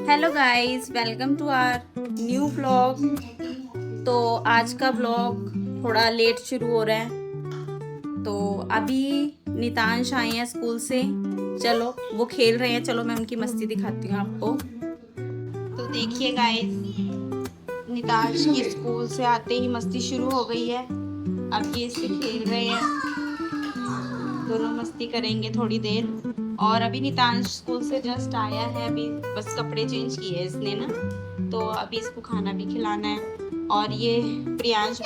Hello guys, welcome to our new vlog. तो आज का व्लॉग थोड़ा लेट शुरू हो रहा है। तो अभी नितांश आए हैं स्कूल से। चलो वो खेल रहे हैं, चलो मैं उनकी मस्ती दिखाती हूँ आपको। तो देखिए गाइस, नितांश की स्कूल से आते ही मस्ती शुरू हो गई है। अब ये इससे खेल रहे हैं, दोनों मस्ती करेंगे थोड़ी देर। और अभी नितांश स्कूल से जस्ट आया है, अभी बस कपड़े चेंज किए इसने ना, तो अभी इसको खाना भी खिलाना है। और ये प्रियांश भी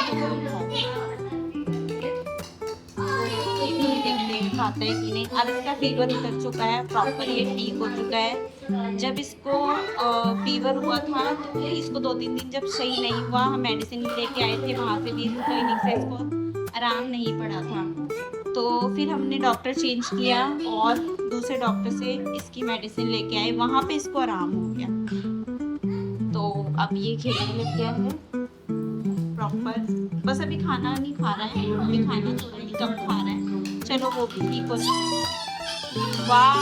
देखते हैं खाता है कि नहीं। अब इसका फीवर उतर चुका है, प्रॉपर ये ठीक हो चुका है। जब इसको फीवर हुआ था तो इसको 2-3 दिन जब सही नहीं हुआ, हम मेडिसिन लेके आए थे वहाँ से भी, क्लिनिक से इसको आराम नहीं पड़ा था। तो फिर हमने डॉक्टर चेंज किया और दूसरे डॉक्टर से इसकी मेडिसिन लेके आए, वहाँ पे इसको आराम हो गया। तो अब ये खेलने लग गया है प्रॉपर। बस अभी खाना नहीं खा रहा है, अभी खाना थोड़ा ही कम खा रहा है। चलो वो भी ठीक हो जाए। वाह,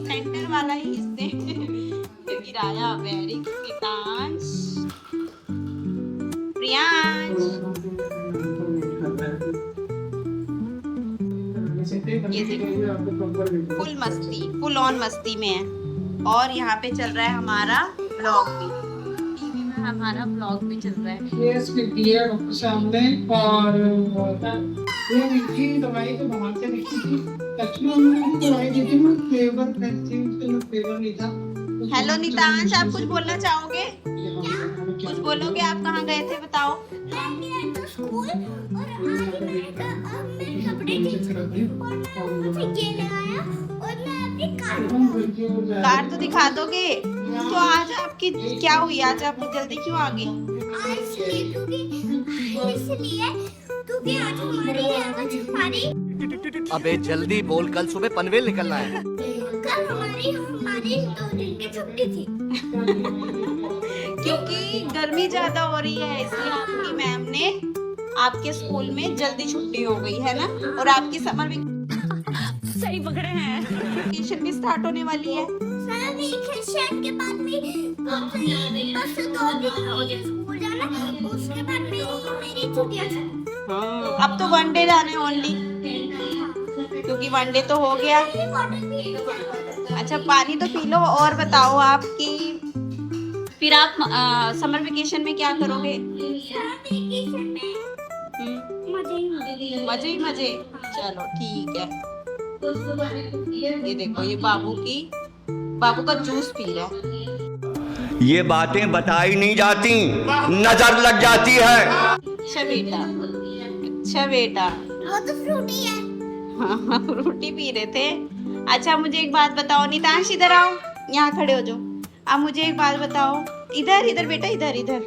सेंटर वाला ही इसने गिराया। वेरी नितांश, प्रियांश, ये देखो फुल मस्ती, फुल ऑन मस्ती में है। और यहाँ पे चल रहा है हमारा ब्लॉग भी, टीवी में हमारा ब्लॉग भी चल रहा है। ये स्क्रिप्ट दिया डॉक्टर साहब ने, और ये मीठी दवाई तो बाहर से लिखी थी। एक्चुअली उन्होंने दवाई दी थी, मैं फ्लेवर फ्लेवर नहीं था। हेलो नितांश, आप कुछ बोलना चाहोगे? कुछ बोलोगे? आप कहाँ गए थे बताओ? कार तो दिखा दोगे? तो आज आपकी क्या हुई? आज आप जल्दी क्यों आ गए? अबे जल्दी बोल, कल सुबह पनवेल निकलना है। कल हमारी 2 दिन की छुट्टी थी। क्योंकि गर्मी ज्यादा हो रही है, इसलिए आपकी मैम ने आपके स्कूल में जल्दी छुट्टी हो गई है ना। और आपकी समर सही पकड़े हैं, वेकेशन भी स्टार्ट होने वाली है। समर वेकेशन के बाद में बस 2 दिन स्कूल जाना, उसके बाद में मेरी छुट्टियां। अब तो 1 डे जाने ओनली, क्योंकि 1 डे तो हो गया। अच्छा पानी तो पी लो। और बताओ आपकी, फिर आप समर वेकेशन में क्या करोगे? मजे ही मजे। चलो ठीक है। ये देखो, ये बाबू का जूस पी रहा है। ये बातें बताई नहीं जाती, नजर लग जाती है। अच्छा बेटा, अच्छा बेटा। वो तो फ्रूटी है। हाँ, फ्रूटी पी रहे थे। अच्छा मुझे एक बात बताओ, नितांश इधर आओ, यहाँ खड़े हो जाओ। अब मुझे एक बात बताओ, इधर इधर बेटा, इधर इधर,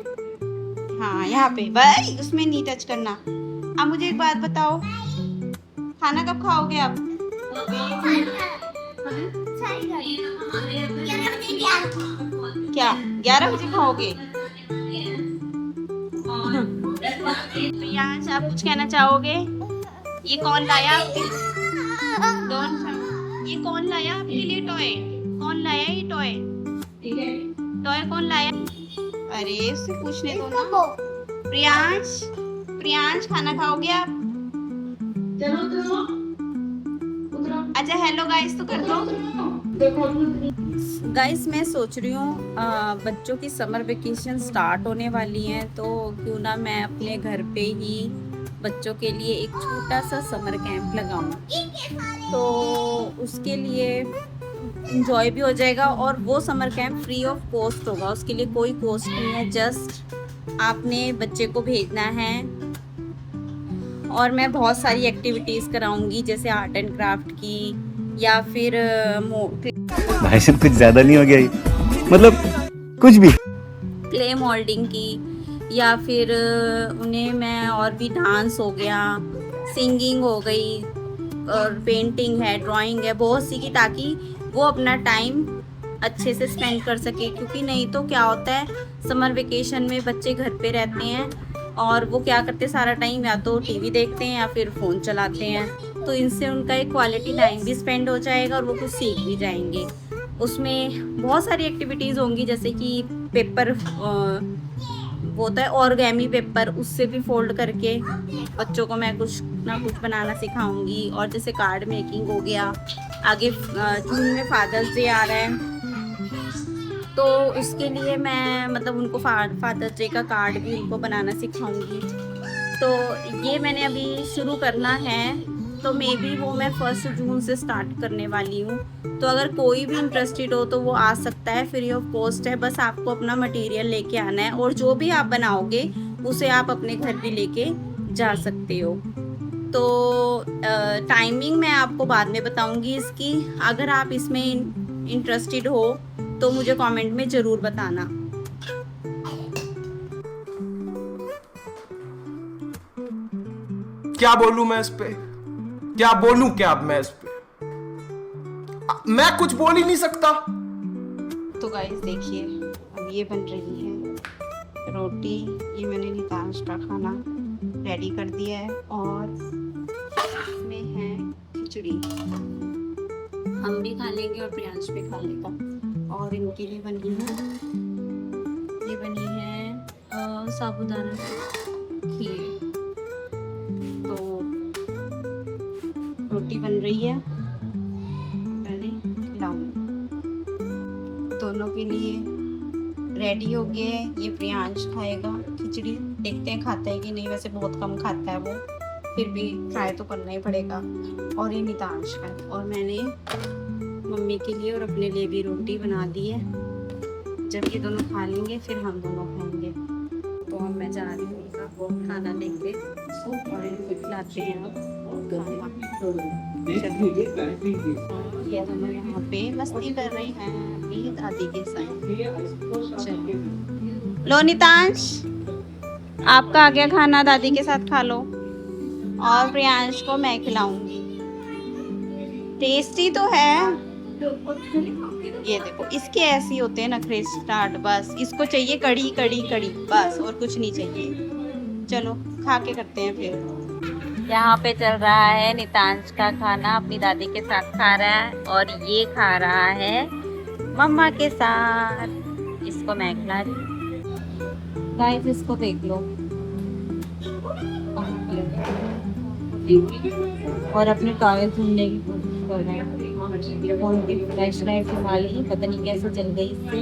हाँ यहाँ पे, भाई उसमें नहीं टच करना। अब मुझे एक बात बताओ, खाना कब खाओगे आप? क्या 11 बजे खाओगे? प्रियांश, आप कुछ कहना चाहोगे? ये कौन लाया आपके? ये कौन लाया आपके लिए टॉय? कौन लाया ये टॉय? टॉय कौन लाया? अरे उससे पूछने दो ना। प्रियांश, प्रियांश खाना खाओगे आप? अच्छा हेलो गाइस तो कर दो। गाइस मैं सोच रही हूँ बच्चों की समर वेकेशन स्टार्ट होने वाली है, तो क्यों ना मैं अपने घर पे ही बच्चों के लिए एक छोटा सा समर कैंप लगाऊं। तो उसके लिए इंजॉय भी हो जाएगा, और वो summer camp free of cost होगा, उसके लिए कोई कॉस्ट नहीं है। जस्ट आपने बच्चे को भेजना है, और मैं बहुत सारी एक्टिविटीज़ कराऊंगी, जैसे आर्ट एंड क्राफ्ट की, या फिर भाई साहब कुछ ज़्यादा नहीं हो गया? मतलब कुछ भी, क्ले मोल्डिंग की, या फिर उन्हें मैं और भी डांस हो गया, सिंगिंग हो गई, और पेंटिंग है, ड्राइंग है, बहुत सी की, ताकि वो अपना टाइम अच्छे से स्पेंड कर सके। क्योंकि नहीं तो क्या होता है, समर वेकेशन में बच्चे घर पे रहते हैं और वो क्या करते, सारा टाइम या तो टीवी देखते हैं या फिर फ़ोन चलाते हैं। तो इनसे उनका एक क्वालिटी टाइम भी स्पेंड हो जाएगा और वो कुछ सीख भी जाएंगे। उसमें बहुत सारी एक्टिविटीज़ होंगी, जैसे कि पेपर वो होता है ऑर्गेमी पेपर, उससे भी फोल्ड करके बच्चों को मैं कुछ ना कुछ बनाना सिखाऊंगी। और जैसे कार्ड मेकिंग हो गया, आगे जून में फादर्स डे आ रहा है, तो उसके लिए मैं मतलब उनको फादर्स डे का कार्ड भी उनको बनाना सिखाऊंगी। तो ये मैंने अभी शुरू करना है, तो मे बी वो मैं 1 जून से स्टार्ट करने वाली हूँ। तो अगर कोई भी इंटरेस्टेड हो तो वो आ सकता है, फ्री ऑफ कॉस्ट है। बस आपको अपना मटेरियल लेके आना है, और जो भी आप बनाओगे उसे आप अपने घर भी लेके जा सकते हो। तो टाइमिंग मैं आपको बाद में बताऊंगी इसकी। अगर आप इसमें इंटरेस्टेड हो तो मुझे कमेंट में ज़रूर बताना। क्या बोलूं मैं इस पे, क्या बोलूं क्या अब मैं इस पे, मैं कुछ बोल ही नहीं सकता। तो गाइस देखिए, अब ये बन रही है रोटी। ये मैंने नितांश का खाना रेडी कर दिया है, और इसमें है खिचड़ी। हम भी खा लेंगे और प्रियांश भी खा लेगा। और इनके लिए बनी है, ये बनी है साबूदाना खीर। तो रोटी बन रही है, पहले खिलाऊंगी। दोनों के लिए रेडी हो गए हैं। ये प्रियांश खाएगा खिचड़ी, देखते हैं खाता है कि नहीं। वैसे बहुत कम खाता है वो, फिर भी ट्राई तो करना ही पड़ेगा। और ये नितांश का है। और मैंने मम्मी के लिए और अपने लिए भी रोटी बना दी है। जब ये दोनों खा लेंगे फिर हम दोनों खाएंगे। तो अब मैं जा रही हूँ उनका खाना लेके, और इनको खिलाते हैं खाना। ये दोनों यहाँ पे मस्ती कर रही हैं अपनी दादी के साथ। चलो लो नितांश, आपका आ गया खाना, दादी के साथ खा लो। और प्रियांश को मैं खिलाऊंगी। टेस्टी तो है। ये देखो, इसके ऐसे ही होते हैं नखरे स्टार्ट। बस इसको चाहिए कड़ी कड़ी कड़ी, बस और कुछ नहीं चाहिए। चलो खा के करते हैं फिर। यहाँ पे चल रहा है नितांश का खाना, अपनी दादी के साथ खा रहा है, और ये खा रहा है मम्मा के साथ। इसको मैं खिला रही हूँ। गाइस इसको देख लो, और अपने टॉयल धुलने की कोशिश कर रहे हैं। फ्लैश लाइट संभाली, पता नहीं कैसे चल गई इससे।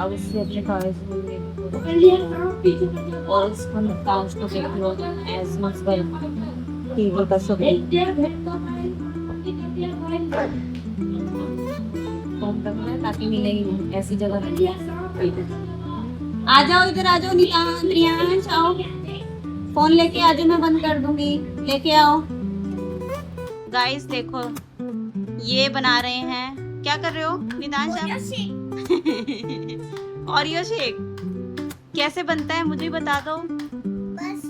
अब इससे अपने टॉयल धुलने की कोशिश, और इसको नितांश को देख लो एज मच वेल टीवी का सब ताकि मिलेगी ऐसी जगह। आ जाओ इधर, आ जाओ नितांश, आओ फोन लेके आ जाओ, मैं बंद कर दूंगी, लेके आओ। गाइस देखो, ये बना रहे हैं। क्या कर रहे हो नितांश आप? ओरियो शेक कैसे बनता है मुझे बता दो। बस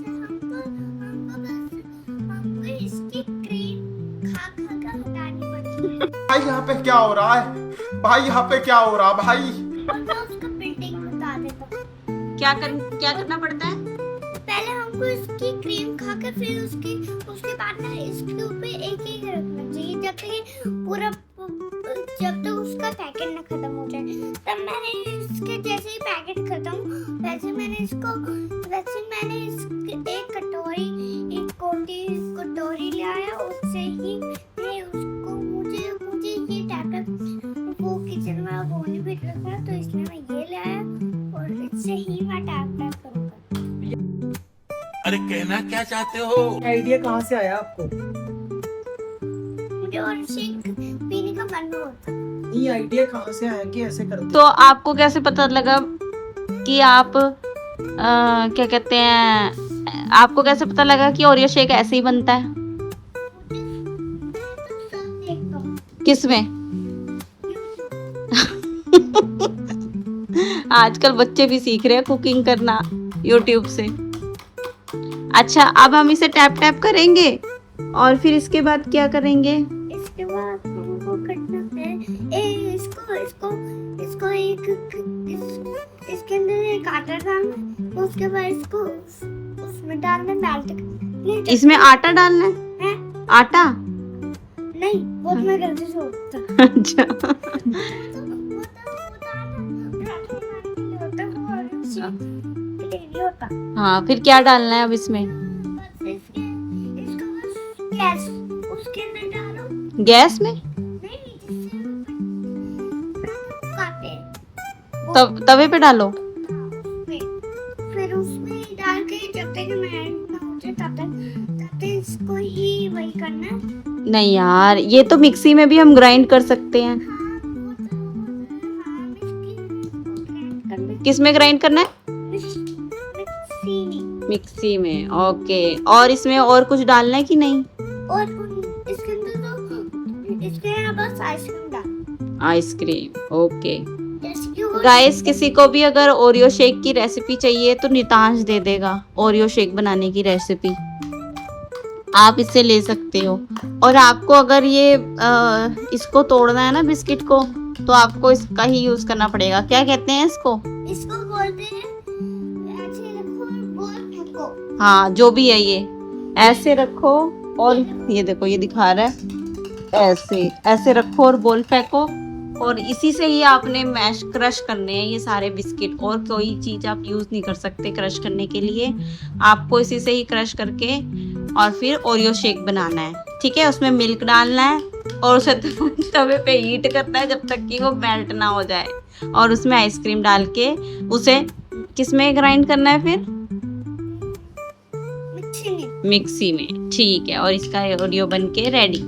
हमको इसकी क्रीम खा कर हटानी पड़ती है। भाई यहाँ पे क्या हो रहा है, भाई यहाँ पे क्या हो रहा है भाई। मैं उसका बिल्डिंग बता देता हूँ। क्या करना पड़ता है? पहले हमको इसकी क्रीम खाकर फिर उसके बाद में इसके ऊपर एक रखना चाहिए, जब तक उसका पैकेट ना खत्म हो जाए। तब मैंने इसके जैसे ही पैकेट खत्म, वैसे मैंने एक कटोरी लाया, उससे ही मैं उसको मुझे ये टैप वो किचन में वो नहीं बिट रखा, तो इसलिए मैं ये लाया, और इससे ही मैं टैप करूँगा। अरे कहना क्या चाहते हो? आइडिया कहाँ से आया आपको? मुझे और शेक पीने का मन होता। ये आइडिया कहाँ से आया कि ऐसे करते? तो आपको कैसे पता लगा कि आप क्या कहते हैं, आपको कैसे पता लगा कि ओरियो शेक ऐसे ही बनता है? किसमें? आजकल बच्चे भी सीख रहे हैं कुकिंग करना YouTube से। अच्छा, अब हम इसे टैप टैप करेंगे, और फिर इसके बाद क्या करेंगे? इसके बाद हमको करना है इसके अंदर एक आटा डालना, उसके बाद इसको उसमें डालना, मेल्ट। इसमें आटा डालना है? है? आटा? नहीं वो तो मैं गलती से होता अच्छा होता हाँ, फिर क्या डालना है अब इसमें? इसको गैस उसके अंदर डालो गैस में? काटे तवे पे डालो? फिर उसमें डाल के जब तक मैरिनेट ना हो जाए तब तक इसको ही वही करना है। नहीं यार, ये तो मिक्सी में भी हम ग्राइंड कर सकते हैं। किस में ग्राइंड करना है? मिक्सी में। ओके, और इसमें और कुछ डालना है कि नहीं? और इसके अंदर तो इसके यहाँ बस आइसक्रीम डाल। Ice cream, okay. जैसे कि वो गाइस, किसी को भी अगर ओरियो शेक की रेसिपी चाहिए तो नितांश दे देगा ओरियो शेक बनाने की रेसिपी, आप इससे ले सकते हो। और आपको अगर ये इसको तोड़ना है ना बिस्किट को, तो आपको इसका ही यूज करना पड़ेगा। क्या कहते हैं इसको? इसको बोलते हैं ऐसे रखो और बॉल फेंको। हाँ, जो भी है ये ऐसे रखो और ये देखो ये दिखा रहा है, ऐसे ऐसे रखो और बॉल फेंको, और इसी से ही आपने मैश क्रश करने हैं ये सारे बिस्किट। और कोई चीज़ आप यूज़ नहीं कर सकते क्रश करने के लिए, आपको इसी से ही क्रश करके और फिर ओरियो शेक बनाना है। ठीक है, उसमें मिल्क डालना है और उसे तवे पे हीट करना है जब तक कि वो मेल्ट ना हो जाए, और उसमें आइसक्रीम डाल के उसे किस में ग्राइंड करना है फिर? मिक्सी में। ठीक है, और इसका ओरियो बन के रेडी।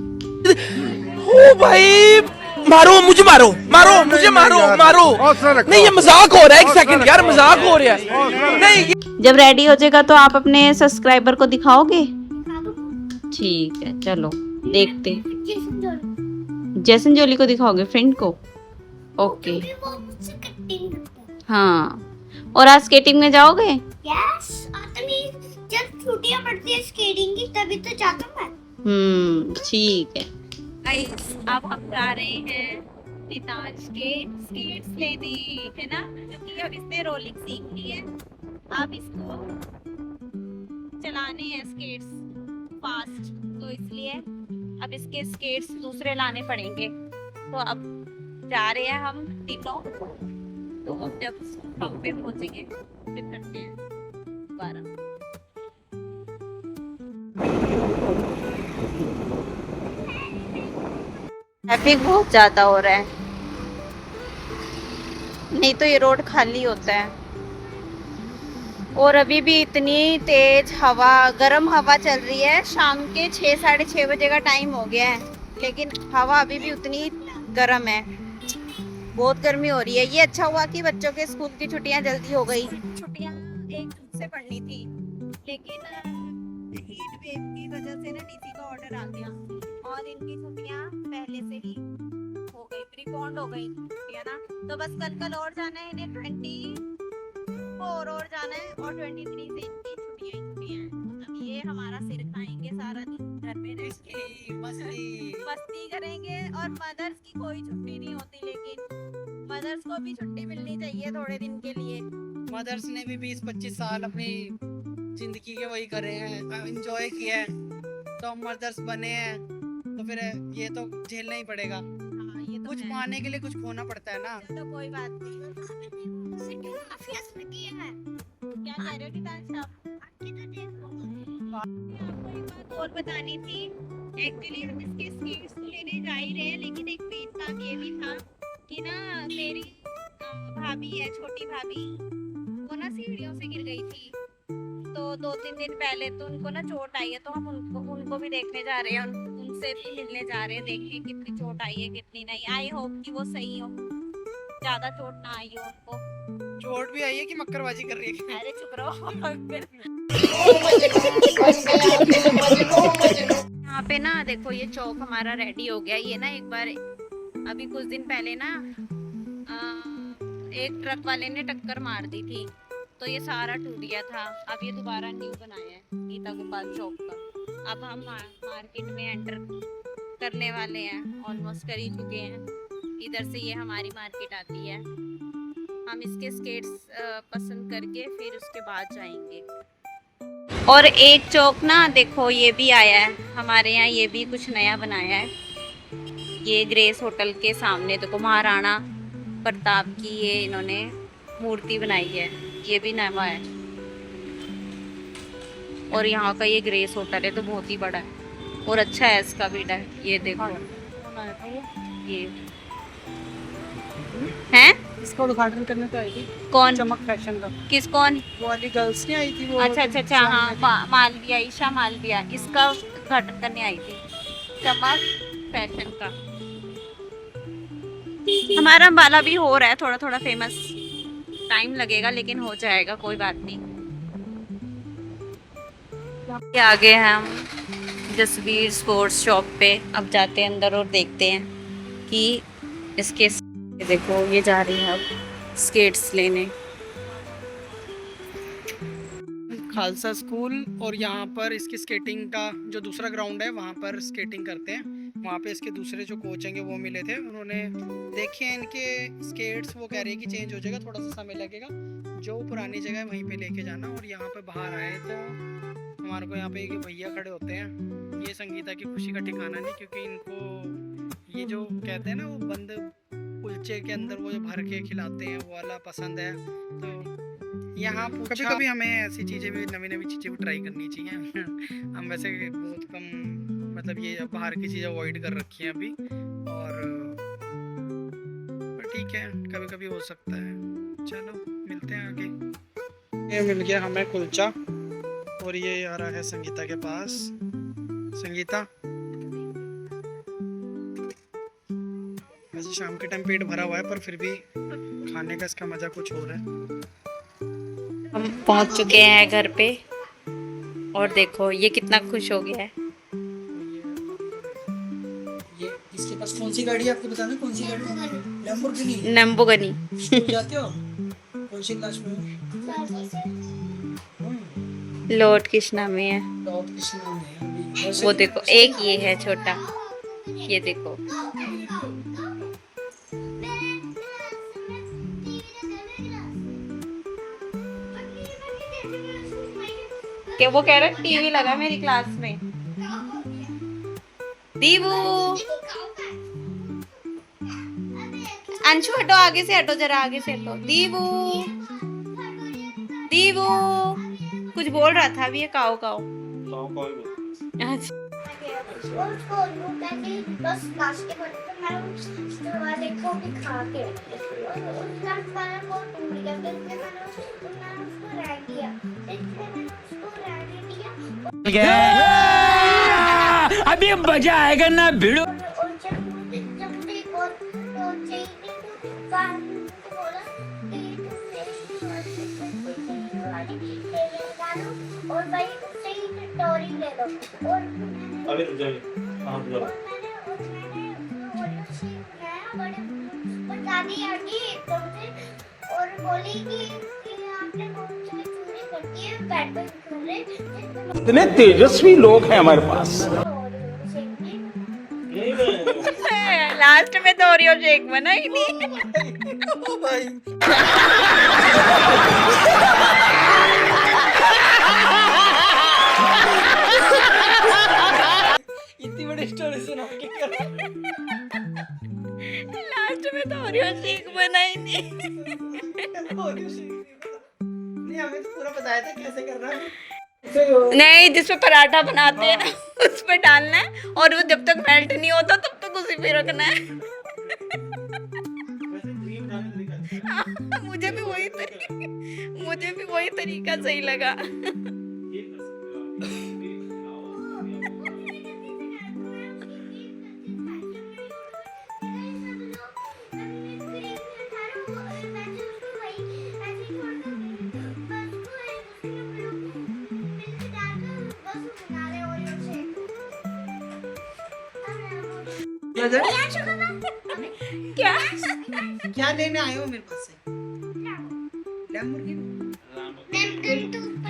ओ भाई मारो मुझे, मारो मारो मुझे, मारो मारो। नहीं ये मजाक हो रहा है, एक सेकंड यार, मजाक हो रहा है। नहीं जब रेडी हो जाएगा तो आप अपने सब्सक्राइबर को दिखाओगे? ठीक है, चलो देखते। जैसन जोली को दिखाओगे, फ्रेंड को? ओके, हाँ। और आज स्केटिंग में जाओगे? यस, नहीं जब छुट्टियां पड़ती है स्केटिंग की तभी तो जाता हूं मैं। ठीक है। गाइस, अब हम जा रहे हैं नितांश के स्केट्स लेने, है ना, क्योंकि अब इसने रोलिंग सीख ली है। अब इसको चलाने हैं स्केट्स फास्ट, तो इसलिए अब इसके स्केट्स दूसरे लाने पड़ेंगे। तो अब जा रहे हैं हम तीनों, तो अब जब शॉप पे पहुंचेंगे फिर करते हैं दोबारा। ट्रैफिक बहुत ज्यादा हो रहा है, नहीं तो ये रोड खाली होता है। और अभी भी इतनी तेज हवा, गर्म हवा चल रही है। शाम के 6 साढ़े 6 बजे का टाइम हो गया है, लेकिन हवा अभी भी उतनी गर्म है। बहुत गर्मी हो रही है। ये अच्छा हुआ कि बच्चों के स्कूल की छुट्टियां जल्दी हो गई। छुट्टियां 1 जून से पड़नी थी, लेकिन हीट वेव की वजह से ना डीसी का ऑर्डर आ गया और इनकी छुट्टियां पहले से ही हो गई, प्रीपोन्ड हो गई छुट्टियां ना। तो बस कल और जाना है इन्हें, 24 और जाना है, और 23 से इनकी छुट्टियां हैं। अब ये हमारा सिर खाएंगे सारा दिन, घर में रह के मस्ती करेंगे। और मदर्स की कोई छुट्टी नहीं होती, लेकिन मदर्स को भी छुट्टी मिलनी चाहिए थोड़े दिन के लिए। मदर्स ने भी 20-25 साल अपनी जिंदगी के वही करे हैं, एंजॉय किया है, तो हम मदर्स बने हैं, तो फिर ये तो झेलना ही पड़ेगा। हाँ, ये तो कुछ है। पाने के लिए कुछ खोना पड़ता है ना। तो कोई बात नहीं। क्या कह रहे हो नितांश आप? आपको एक बात और बतानी थी। एक्चुअली हम इसके स्केट्स तो लेने जा ही रहे हैं, लेकिन एक मेन काम ये भी था कि ना मेरी भाभी है, छोटी भाभी, वो ना सीढ़ियों से गिर गई थी। तो 2-3 दिन पहले तो उनको ना चोट आई है, तो हम उनको भी देखने जा रहे हैं, उनसे भी मिलने जा रहे हैं, देखें कितनी चोट आई है कितनी नहीं। आई होप कि वो सही हो, ज्यादा चोट ना आई हो उनको। चोट भी आई है कि मक्करबाजी कर रही है? अरे चुप रहो। यहाँ पे ना देखो, ये चौक हमारा रेडी हो गया। ये ना एक बार अभी कुछ दिन पहले ना एक ट्रक वाले ने टक्कर मार दी थी, तो ये सारा टूट गया था। अब ये दोबारा न्यू बनाया है गीता गोपाल चौक का। अब हम मार्केट में एंटर करने वाले हैं, ऑलमोस्ट कर ही चुके हैं। इधर से ये हमारी मार्केट आती है। हम इसके स्केट्स पसंद करके फिर उसके बाद जाएंगे। और एक चौक ना देखो, ये भी आया है हमारे यहाँ, ये भी कुछ नया बनाया है। ये ग्रेस होटल के सामने देखो महाराणा प्रताप की ये इन्होंने मूर्ति बनाई है, ये भी नवा है। और यहाँ का ये ग्रेस होटल है तो बहुत ही बड़ा है और अच्छा है इसका भी है। ये देखो ये हैं इसका उद्घाटन करने तो आई थी कौन, चमक फैशन का। किस कौन? वो वाली गर्ल्स नहीं आई थी वो? अच्छा अच्छा अच्छा, हाँ मालविया, ईशा मालविया, इसका उद्घाटन करने आई थी चमक फैशन का। हमारा अम्बाला भी हो रहा है थोड़ा थोड़ा फेमस, टाइम लगेगा लेकिन हो जाएगा, कोई बात नहीं। ये आगे हैं हम जसवीर स्पोर्ट्स शॉप पे, अब जाते हैं अंदर और देखते हैं कि इसके देखो ये जा रही है अब स्केट्स लेने। खालसा स्कूल, और यहाँ पर इसकी स्केटिंग का जो दूसरा ग्राउंड है वहाँ पर स्केटिंग करते हैं। वहाँ पे इसके दूसरे जो कोच हैं वो मिले थे, उन्होंने देखे हैं इनके स्केट्स, वो कह रहे हैं कि चेंज हो जाएगा, थोड़ा सा समय लगेगा, जो पुरानी जगह है वहीं पे लेके जाना। और यहाँ पे बाहर आए तो हमारे को यहाँ पे एक भैया खड़े होते हैं, ये संगीता की खुशी का ठिकाना नहीं, क्योंकि इनको ये जो कहते हैं ना वो बंद कुलचे के अंदर वो जो भर के खिलाते हैं वो वाला पसंद है। तो यहाँ कभी कभी हमें ऐसी चीज़ें भी, नवी नवी चीज़ें भी ट्राई करनी चाहिए। हम वैसे बहुत कम, मतलब ये बाहर की चीज़ें अवॉइड कर रखी हैं अभी, और ठीक है कभी कभी हो सकता है। चलो मिलते हैं आगे। ये मिल गया हमें कुलचा, और ये आ रहा है संगीता के पास। संगीता, वैसे शाम के टाइम पेट भरा हुआ है पर फिर भी खाने का इसका मजा कुछ और है। हम पहुंच चुके हैं घर पे और देखो ये कितना खुश हो गया है। ये इसके पास कौन सी गाड़ी है आपको बताना? कौन सी गाड़ी है? लैम्बोर्गिनी। लैम्बोर्गिनी। जाते हो कौन सी क्लास में? लॉर्ड कृष्णा में है लॉर्ड कृष्णा में। वो देखो, एक ये है छोटा, ये देखो क्या वो कह रहा है टीवी लगा मेरी क्लास में। दीवू, अंशु हटो, आगे से हटो, जरा आगे से हटो। दीवू, दीवू कुछ बोल रहा था अभी, ये काओ काओ। अच्छा और उसको लूटा के बस नाश्ते करते थे, मैं उसके बाद देखो कि खा के और उसका खाना को टूट गया, फिर मैंने उसको रख दिया, फिर मैंने उसको रख दिया। अभी मजा आएगा ना भिड़ो। और जब मुझे और तो चाहिए तो काम बोला कि और भाई उससे ही टोरी ले लो। और अभी रुक जाइए, हाँ रुक जाओ। और बोली कि आपने चोरी कर दी है, बैट बॉल कर रहे। इतने तेजस्वी लोग हैं हमारे पास। लास्ट में तो ओरियो शेक बना ही नहीं। इतनी बड़ी स्टोरी सुना के लास्ट में तो ओरियो शेक बना ही नहीं। नहीं, हमें तो पूरा बताया था कैसे करना है। नहीं, जिसपे पराठा बनाते हैं ना उस पे डालना है, और वो जब तक मेल्ट नहीं होता तब तक उसी पे रखना है। मुझे भी वही तरीका सही लगा। क्या क्या लेने आए हो मेरे पास से?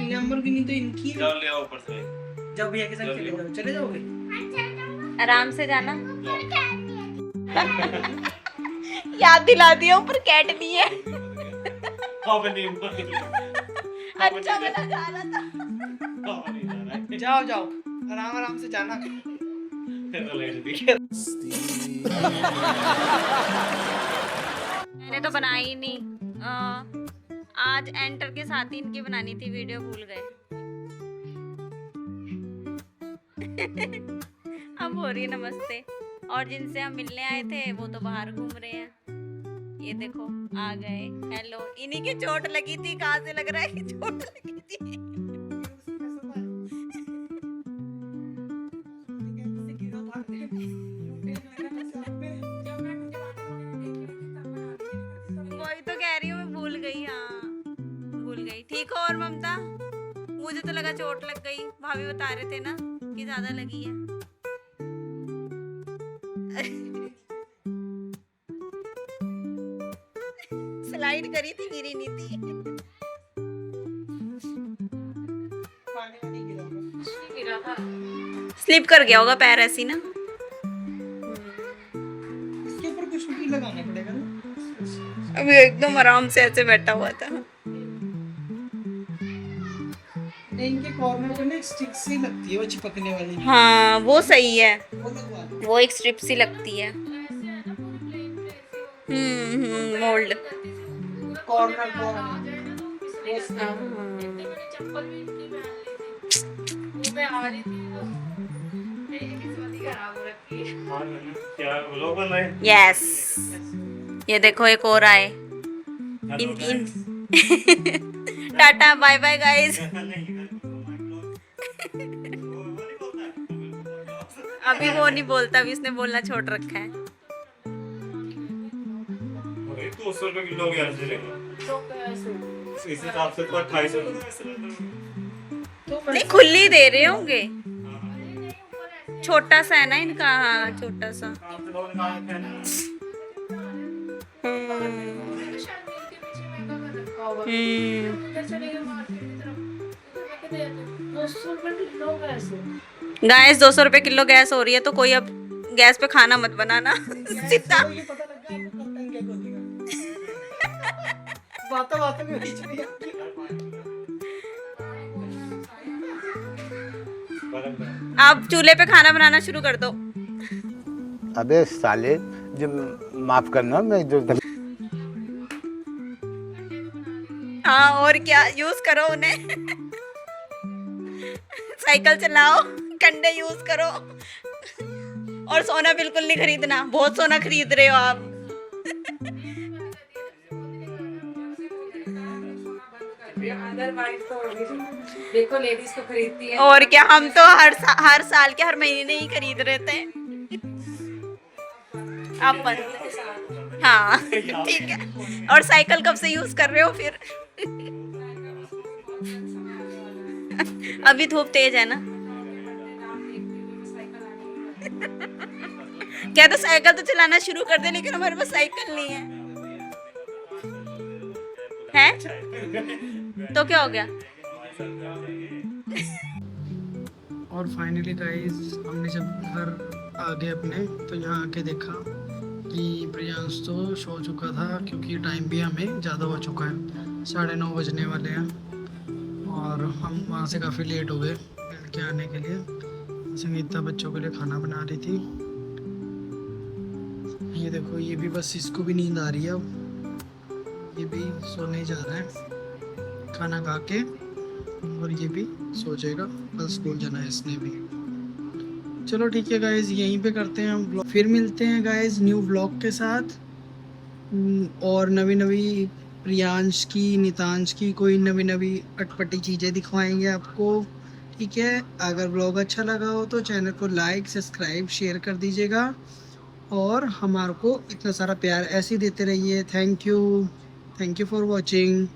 लैम्बोर्गिनी तो इनकी है। जाओ ले आओ ऊपर से। जाओ भैया के साथ चले जाओ। चले जाओगे? आराम से जाना। याद दिला दिया, ऊपर कैट नहीं है। अच्छा बना जा रहा था। जाओ जाओ, आराम आराम से जाना। फिर तो लेट दिख मैंने तो बनाई ही नहीं। आज एंटर के साथ ही इनकी बनानी थी वीडियो, भूल गए। अब हो रही है नमस्ते। और जिनसे हम मिलने आए थे वो तो बाहर घूम रहे हैं। ये देखो आ गए, हेलो। इन्हीं की चोट लगी थी, कहाँ से लग रहा है कि चोट लगी थी। वही तो कह रही हूँ, मैं भूल गई। हाँ भूल गई। ठीक हो? और ममता, मुझे तो लगा चोट लग गई। भाभी बता रहे थे ना कि ज्यादा लगी है। स्लाइड करी थी, गिरी नहीं थी। स्लिप कर गया होगा पैर ऐसी ना। इसके ऊपर कुछ भी लगाना पड़ेगा ना। अभी एकदम आराम से ऐसे बैठा हुआ था। इनके कॉर्नर पे ना एक स्टिक सी लगती है, वो चिपकने वाली। हाँ वो सही है, वो लगवा दो। वो एक स्ट्रिप सी लगती है। मोल्ड। कॉर्नर क्या व्लॉग बन रहा है? यस, ये देखो एक और आए। इन टाटा बाय बाय गाइस। अभी वो नहीं बोलता, अभी उसने बोलना छोड़ रखा है। 200 रुपए किलो हो गया इस हिसाब से तो 2800। नहीं खुली दे रहे होंगे, छोटा सा है ना इनका। हाँ छोटा सा। गाइस 200 रुपए किलो गैस हो रही है, तो कोई अब गैस पे खाना मत बनाना। सीधा ये पता लग गया आपको कब तंग क्या होती है। बातों में बीच में आप चूल्हे पे खाना बनाना शुरू कर दो। अबे साले, जो माफ करना, मैं जो हाँ और क्या, यूज करो उन्हें। साइकिल चलाओ, कंडे यूज करो। और सोना बिल्कुल नहीं खरीदना, बहुत सोना खरीद रहे हो आप। देखो लेडीज तो खरीदती है। और क्या, हम तो हर साल के हर महीने ही खरीद रहे थे। अपन हाँ ठीक है। और साइकिल कब से यूज कर रहे हो फिर? अभी धूप तेज है ना। क्या तो साइकिल तो चलाना शुरू कर दे, लेकिन हमारे पास साइकिल नहीं है। तो क्या हो गया? और फाइनली गाइस, हमने जब घर आ गए अपने, तो यहाँ आके देखा कि प्रियांश तो सो चुका था, क्योंकि टाइम भी हमें ज़्यादा हो चुका है, 9:30 बजने वाले हैं। और हम वहाँ से काफ़ी लेट हो गए मिल के आने के लिए। संगीता बच्चों के लिए खाना बना रही थी। ये देखो, ये भी बस इसको भी नींद आ रही है अब। ये भी सोने जा रहा है खाना खा के, और ये भी सो जाएगा, कल स्कूल जाना है इसने भी। चलो ठीक है गाइज, यहीं पे करते हैं हम ब्लॉग। फिर मिलते हैं गाइज न्यू ब्लॉग के साथ, और नवी प्रियांश की, नितांश की कोई नवी अटपटी चीज़ें दिखवाएंगे आपको। ठीक है, अगर ब्लॉग अच्छा लगा हो तो चैनल को लाइक, सब्सक्राइब, शेयर कर दीजिएगा, और हमारे को इतना सारा प्यार ऐसे ही देते रहिए। Thank you for watching.